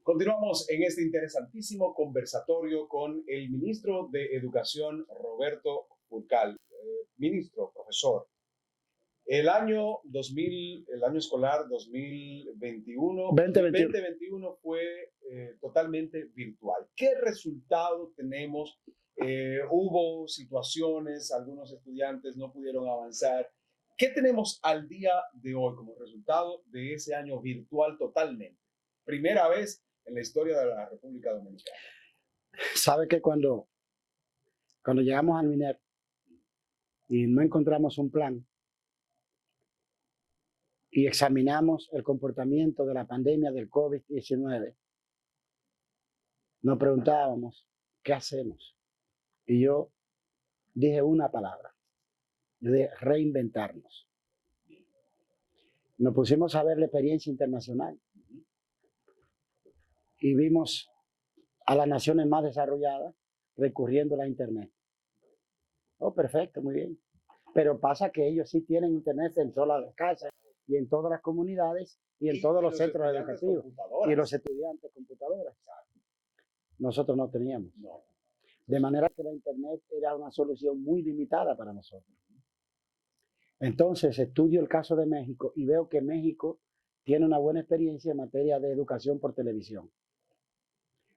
Continuamos en este interesantísimo conversatorio con el ministro de Educación, Roberto Fulcal. Ministro, profesor, el año escolar 2021, 2021. 2021 fue totalmente virtual. ¿Qué resultado tenemos? Hubo situaciones, algunos estudiantes no pudieron avanzar. ¿Qué tenemos al día de hoy como resultado de ese año virtual totalmente? Primera vez en la historia de la República Dominicana. Sabe que cuando llegamos al MINER y no encontramos un plan y examinamos el comportamiento de la pandemia del COVID-19, nos preguntábamos, ¿qué hacemos? Y yo dije una palabra, yo dije reinventarnos. Nos pusimos a ver la experiencia internacional y vimos a las naciones más desarrolladas recurriendo a la Internet. Oh, perfecto, muy bien. Pero pasa que ellos sí tienen Internet en todas las casas y en todas las comunidades y en todos los centros educativos. Y los estudiantes computadoras. Nosotros no teníamos. De manera que la Internet era una solución muy limitada para nosotros. Entonces estudio el caso de México y veo que México tiene una buena experiencia en materia de educación por televisión.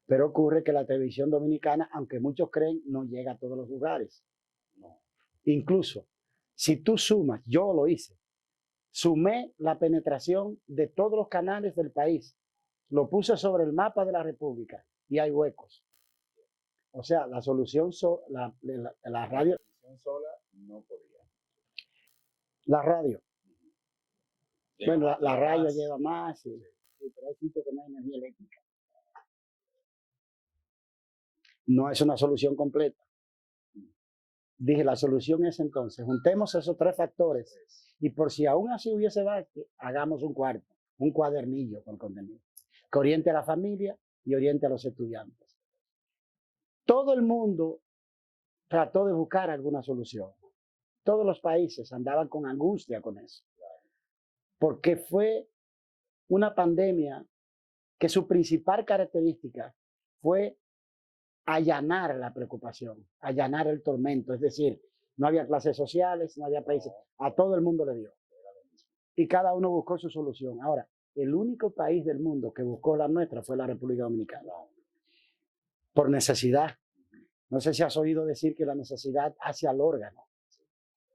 Pero ocurre que la televisión dominicana, aunque muchos creen, no llega a todos los lugares. Incluso, si tú sumas, yo lo hice, sumé la penetración de todos los canales del país, lo puse sobre el mapa de la República y hay huecos. O sea, la solución, la radio. La sola no podía. La radio. Bueno, la radio más. lleva más, sí, pero hay sitios que no hay energía eléctrica. No es una solución completa. Dije, la solución es entonces, juntemos esos tres factores y por si aún así hubiese base, hagamos un cuadernillo con contenido, que oriente a la familia y oriente a los estudiantes. Todo el mundo trató de buscar alguna solución. Todos los países andaban con angustia con eso, porque fue una pandemia que su principal característica fue allanar la preocupación, allanar el tormento, es decir, no había clases sociales, no había países, a todo el mundo le dio. Y cada uno buscó su solución. Ahora, el único país del mundo que buscó la nuestra fue la República Dominicana, por necesidad. No sé si has oído decir que la necesidad hace al órgano.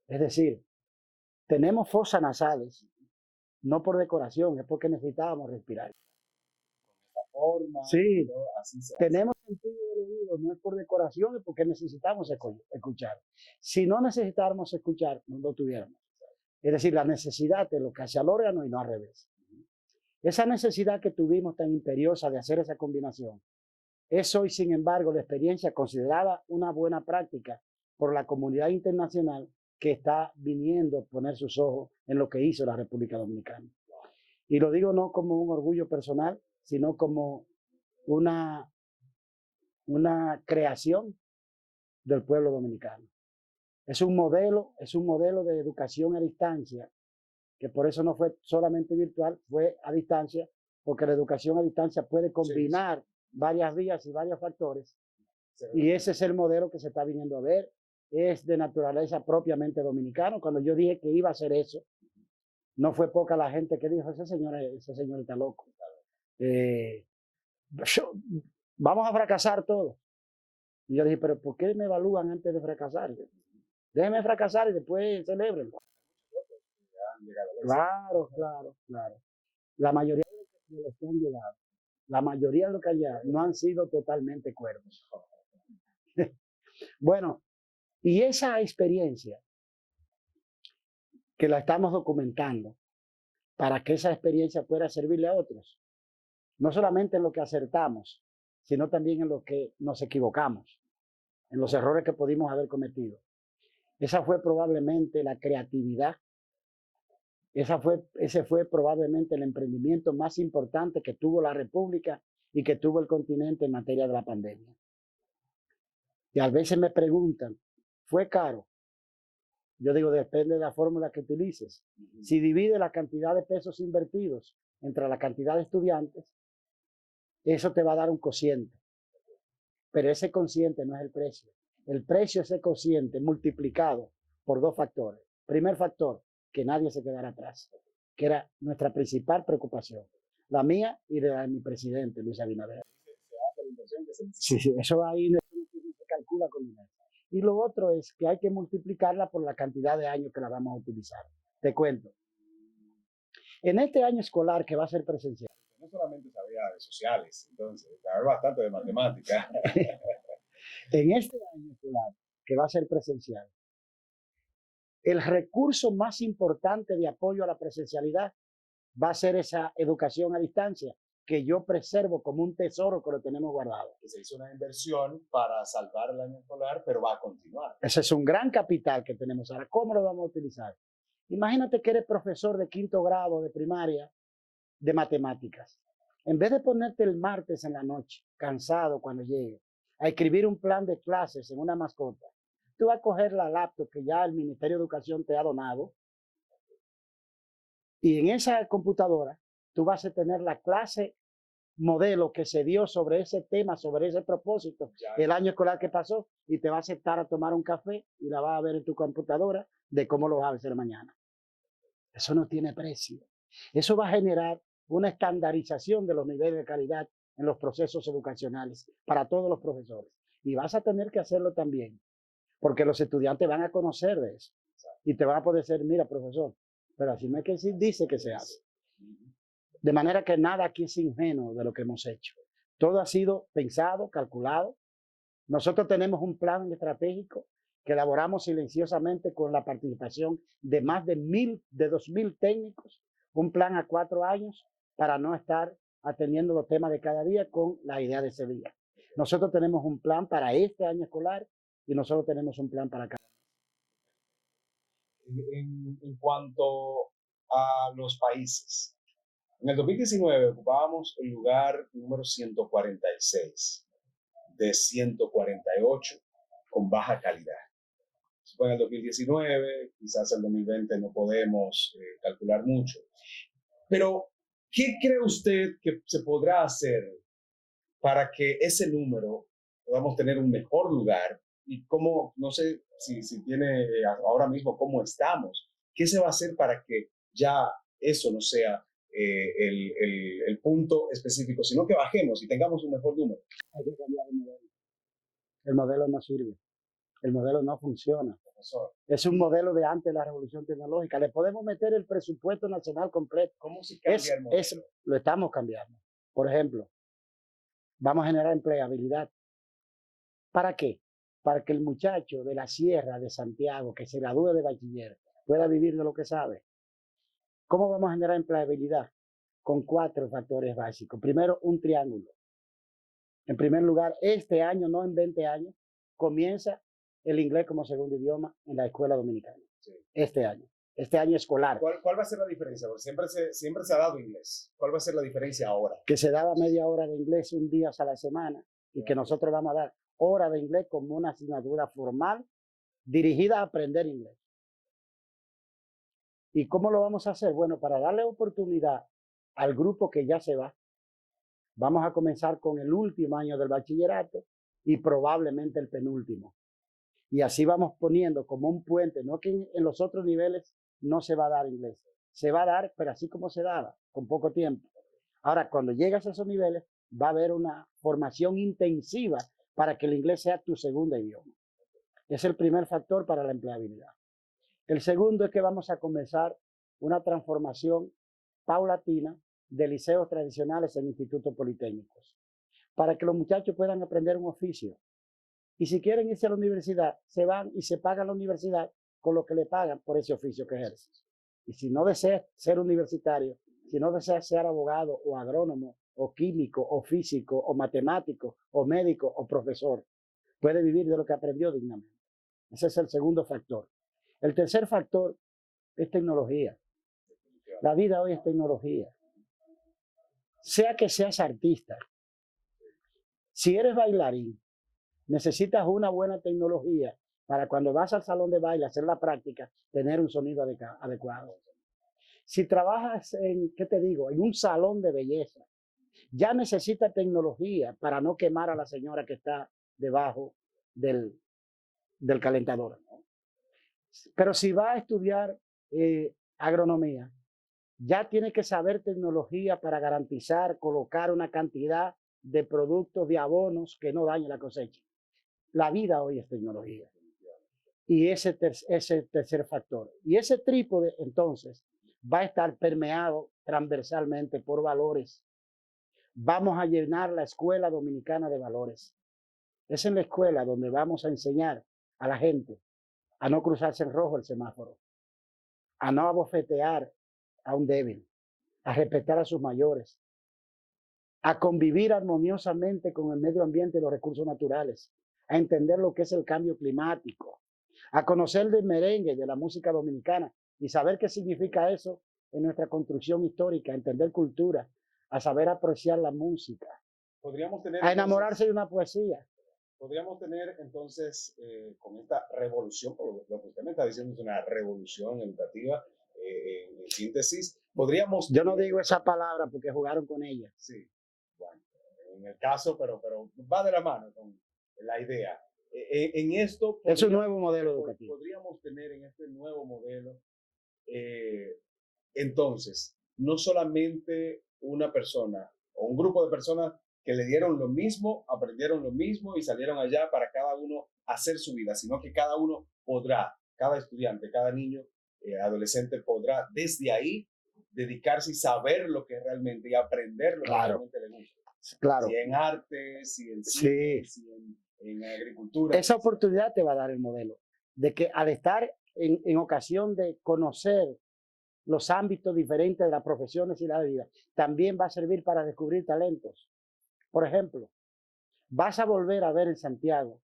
Es decir, tenemos fosas nasales, no por decoración, es porque necesitábamos respirar. Sí, tenemos sentido del oído, no es por decoración, es porque necesitamos escuchar. Si no necesitáramos escuchar, no lo tuviéramos. Es decir, la necesidad es lo que hace al órgano y no al revés. Esa necesidad que tuvimos tan imperiosa de hacer esa combinación, es hoy, sin embargo, la experiencia considerada una buena práctica por la comunidad internacional que está viniendo a poner sus ojos en lo que hizo la República Dominicana. Y lo digo no como un orgullo personal, sino como una creación del pueblo dominicano. Es un modelo de educación a distancia, que por eso no fue solamente virtual, fue a distancia, porque la educación a distancia puede combinar varias vías y varios factores, y ese es el modelo que se está viniendo a ver, es de naturaleza propiamente dominicano. Cuando yo dije que iba a hacer eso, no fue poca la gente que dijo, ese señor está loco. Vamos a fracasar todos. Y yo dije, pero ¿por qué me evalúan antes de fracasar? Déjenme fracasar y después celebren. Claro. La mayoría de los que han llegado, la mayoría de los que han llegado no han sido totalmente cuerdos. Bueno, y esa experiencia que la estamos documentando para que esa experiencia pueda servirle a otros, no solamente en lo que acertamos, sino también en lo que nos equivocamos, en los errores que pudimos haber cometido. Esa fue probablemente la creatividad, ese fue probablemente el emprendimiento más importante que tuvo la República y que tuvo el continente en materia de la pandemia. Y a veces me preguntan, ¿fue caro? Yo digo, depende de la fórmula que utilices. Si divide la cantidad de pesos invertidos entre la cantidad de estudiantes, eso te va a dar un cociente. Pero ese cociente no es el precio. El precio es ese cociente multiplicado por dos factores. Primer factor, que nadie se quedara atrás, que era nuestra principal preocupación. La mía y la de mi presidente, Luis Abinader. Sí, sí, eso ahí no se calcula con dinero. Y lo otro es que hay que multiplicarla por la cantidad de años que la vamos a utilizar. Te cuento. En este año escolar que va a ser presencial. No solamente sabía de sociales, entonces, sabía bastante de matemática. En este año escolar que va a ser presencial, el recurso más importante de apoyo a la presencialidad va a ser esa educación a distancia, que yo preservo como un tesoro que lo tenemos guardado. Que se hizo una inversión para salvar el año escolar, pero va a continuar. Ese es un gran capital que tenemos ahora. ¿Cómo lo vamos a utilizar? Imagínate que eres profesor de 5º grado de primaria de matemáticas. En vez de ponerte el martes en la noche, cansado cuando llegue, a escribir un plan de clases en una mascota, tú vas a coger la laptop que ya el Ministerio de Educación te ha donado y en esa computadora tú vas a tener la clase modelo que se dio sobre ese tema, sobre ese propósito, el año escolar que pasó, y te vas a sentar a tomar un café y la vas a ver en tu computadora de cómo lo vas a hacer mañana. Eso no tiene precio. Eso va a generar una estandarización de los niveles de calidad en los procesos educacionales para todos los profesores. Y vas a tener que hacerlo también, porque los estudiantes van a conocer de eso. Y te van a poder decir, mira, profesor, pero así no es que dice que se hace. De manera que nada aquí es ingenuo de lo que hemos hecho. Todo ha sido pensado, calculado. Nosotros tenemos un plan estratégico que elaboramos silenciosamente con la participación de más de 2.000 técnicos, un plan a 4 años para no estar atendiendo los temas de cada día con la idea de ese día. Nosotros tenemos un plan para este año escolar y nosotros tenemos un plan para cada año. En cuanto a los países, en el 2019 ocupábamos el lugar número 146 de 148 con baja calidad. Eso fue en el 2019, quizás el 2020 no podemos calcular mucho. Pero, ¿qué cree usted que se podrá hacer para que ese número podamos tener un mejor lugar? Y cómo, no sé si tiene ahora mismo cómo estamos. ¿Qué se va a hacer para que ya eso no sea el punto específico, sino que bajemos y tengamos un mejor número? Hay que cambiar el modelo. El modelo no sirve. El modelo no funciona. Profesor, es un modelo de antes de la revolución tecnológica. Le podemos meter el presupuesto nacional completo. ¿cómo se cambia el modelo? Lo estamos cambiando. Por ejemplo, vamos a generar empleabilidad. ¿Para qué? Para que el muchacho de la Sierra de Santiago que se gradúe de bachiller pueda vivir de lo que sabe. ¿Cómo vamos a generar empleabilidad? Con 4 factores básicos. Primero, un triángulo. En primer lugar, este año, no en 20 años, comienza el inglés como segundo idioma en la escuela dominicana. Sí. Este año escolar. ¿Cuál va a ser la diferencia? Porque siempre se ha dado inglés. ¿Cuál va a ser la diferencia ahora? Que se daba media hora de inglés un día a la semana y que nosotros vamos a dar hora de inglés como una asignatura formal dirigida a aprender inglés. ¿Y cómo lo vamos a hacer? Bueno, para darle oportunidad al grupo que ya se va, vamos a comenzar con el último año del bachillerato y probablemente el penúltimo. Y así vamos poniendo como un puente, no que en los otros niveles no se va a dar inglés. Se va a dar, pero así como se daba, con poco tiempo. Ahora, cuando llegas a esos niveles, va a haber una formación intensiva para que el inglés sea tu segundo idioma. Es el primer factor para la empleabilidad. El segundo es que vamos a comenzar una transformación paulatina de liceos tradicionales en institutos politécnicos, para que los muchachos puedan aprender un oficio. Y si quieren irse a la universidad, se van y se pagan la universidad con lo que le pagan por ese oficio que ejercen. Y si no deseas ser universitario, si no deseas ser abogado o agrónomo o químico o físico o matemático o médico o profesor, puede vivir de lo que aprendió dignamente. Ese es el segundo factor. El tercer factor es tecnología. La vida hoy es tecnología. Sea que seas artista, si eres bailarín, necesitas una buena tecnología para cuando vas al salón de baile a hacer la práctica, tener un sonido adecuado. Si trabajas en, ¿qué te digo?, en un salón de belleza, ya necesita tecnología para no quemar a la señora que está debajo del, del calentador. Pero si va a estudiar agronomía, ya tiene que saber tecnología para garantizar, colocar una cantidad de productos, de abonos que no dañen la cosecha. La vida hoy es tecnología. Y ese tercer factor. Y ese trípode, entonces, va a estar permeado transversalmente por valores. Vamos a llenar la escuela dominicana de valores. Es en la escuela donde vamos a enseñar a la gente a no cruzarse en rojo el semáforo, a no abofetear a un débil, a respetar a sus mayores, a convivir armoniosamente con el medio ambiente y los recursos naturales, a entender lo que es el cambio climático, a conocer del merengue, de la música dominicana y saber qué significa eso en nuestra construcción histórica, a entender cultura, a saber apreciar la música, Podríamos tener a enamorarse de una poesía. Podríamos tener entonces, con esta revolución, lo que usted me está diciendo es una revolución educativa, en síntesis, podríamos... Yo no digo esa palabra porque jugaron con ella. Sí, bueno, en el caso, pero va de la mano con la idea. En esto... Es un nuevo modelo educativo. Podríamos tener en este nuevo modelo, entonces, no solamente una persona o un grupo de personas que le dieron lo mismo, aprendieron lo mismo y salieron allá para cada uno hacer su vida, sino que cada uno podrá, cada estudiante, cada niño, adolescente podrá desde ahí dedicarse y saber lo que realmente y aprender lo que realmente le gusta. Claro. Si en arte, si en cine, si en agricultura. Esa oportunidad te va a dar el modelo, de que al estar en ocasión de conocer los ámbitos diferentes de las profesiones y la vida, también va a servir para descubrir talentos. Por ejemplo, vas a volver a ver en Santiago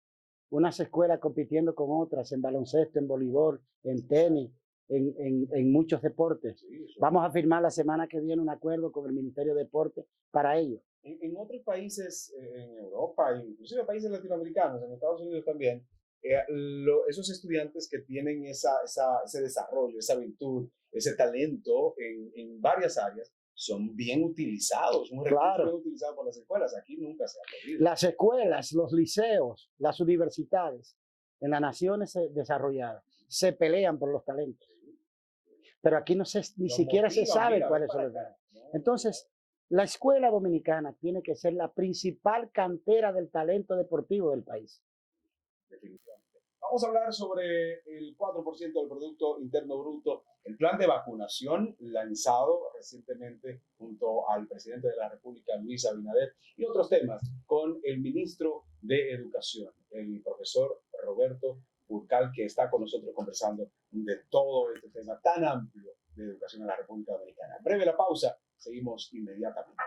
unas escuelas compitiendo con otras en baloncesto, en voleibol, en tenis, en muchos deportes. Vamos a firmar la semana que viene un acuerdo con el Ministerio de Deportes para ello. En otros países, en Europa, inclusive países latinoamericanos, en Estados Unidos también, esos estudiantes que tienen ese desarrollo, esa virtud, ese talento en varias áreas, son bien utilizados, un recurso bien utilizado por las escuelas. Aquí nunca se ha podido. Las escuelas, los liceos, las universidades en las naciones desarrolladas se pelean por los talentos. Pero aquí no se, ni siquiera se sabe cuáles son los talentos. Entonces, la escuela dominicana tiene que ser la principal cantera del talento deportivo del país. Definitivamente. Vamos a hablar sobre el 4% del Producto Interno Bruto, el plan de vacunación lanzado recientemente junto al presidente de la República, Luis Abinader, y otros temas con el ministro de Educación, el profesor Roberto Urcal, que está con nosotros conversando de todo este tema tan amplio de educación en la República Dominicana. Breve la pausa, seguimos inmediatamente.